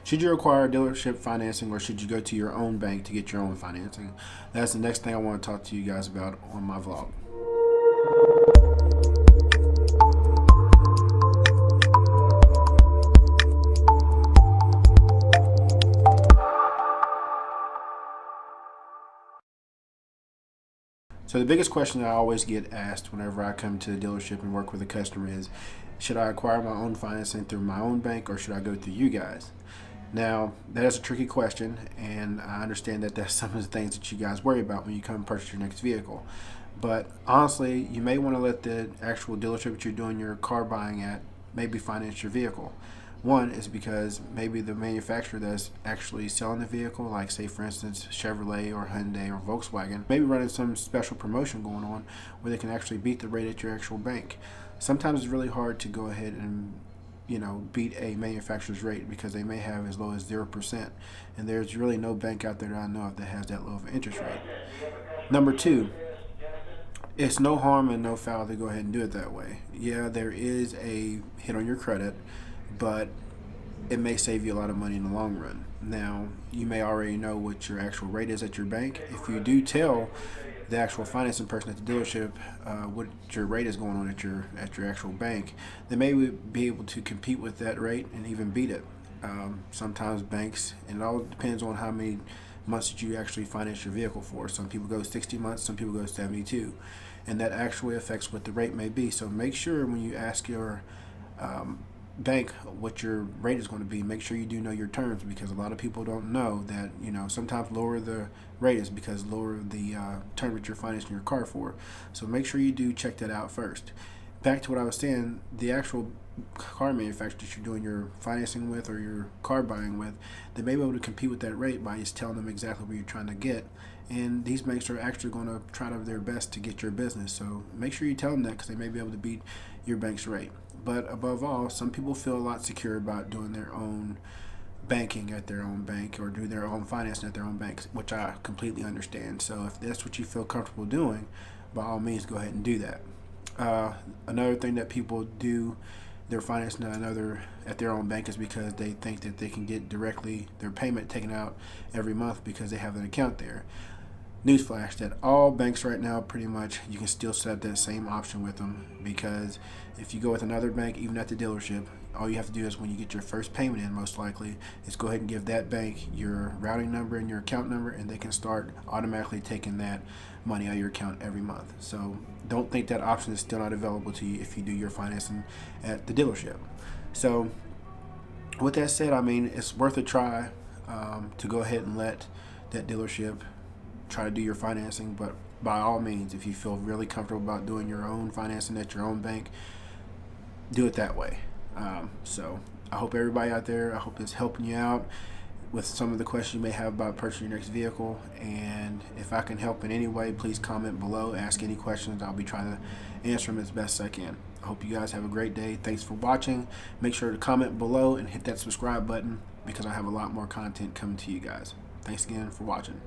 Should you require dealership financing, or should you go to your own bank to get your own financing? That's the next thing I want to talk to you guys about on my vlog. So the biggest question I always get asked whenever I come to the dealership and work with a customer is, should I acquire my own financing through my own bank, or should I go through you guys? Now, that is a tricky question, and I understand that that's some of the things that you guys worry about when you come purchase your next vehicle. But honestly, you may want to let the actual dealership that you're doing your car buying at maybe finance your vehicle. One is because maybe the manufacturer that's actually selling the vehicle, like say for instance Chevrolet or Hyundai or Volkswagen, maybe running some special promotion going on where they can actually beat the rate at your actual bank. Sometimes it's really hard to go ahead and beat a manufacturer's rate because they may have as low as 0%, and there's really no bank out there that I know of that has that low of an interest rate. Number two, it's no harm and no foul to go ahead and do it that way. Yeah, there is a hit on your credit, but it may save you a lot of money in the long run. Now, you may already know what your actual rate is at your bank. If you do tell the actual financing person at the dealership what your rate is going on at your actual bank, they may be able to compete with that rate and even beat it. Sometimes banks, and it all depends on how many months that you actually finance your vehicle for. Some people go 60 months, some people go 72, and that actually affects what the rate may be. So make sure when you ask your bank what your rate is going to be, make sure you do know your terms, because a lot of people don't know that sometimes lower the rate is because lower the term that you're financing your car for. So make sure you do check that out first. Back to what I was saying, the actual car manufacturer that you're doing your financing with or your car buying with, they may be able to compete with that rate by just telling them exactly what you're trying to get, and these banks are actually going to try their best to get your business. So make sure you tell them that, because they may be able to beat your bank's rate. But above all, some people feel a lot secure about doing their own banking at their own bank or do their own financing at their own bank, which I completely understand. So if that's what you feel comfortable doing, by all means go ahead and do that. Another thing that people do their financing at their own bank is because they think that they can get directly their payment taken out every month because they have an account there. Newsflash, that all banks right now, pretty much, you can still set that same option with them, because if you go with another bank, even at the dealership, all you have to do is when you get your first payment in, most likely, is go ahead and give that bank your routing number and your account number, and they can start automatically taking that money out of your account every month. So don't think that option is still not available to you if you do your financing at the dealership. So with that said, I mean, it's worth a try to go ahead and let that dealership try to do your financing. But by all means, if you feel really comfortable about doing your own financing at your own bank, do it that way. So I hope everybody out there, I hope it's helping you out with some of the questions you may have about purchasing your next vehicle. And if I can help in any way, please comment below, ask any questions. I'll be trying to answer them as best I can. I hope you guys have a great day. Thanks for watching. Make sure to comment below and hit that subscribe button, because I have a lot more content coming to you guys. Thanks again for watching.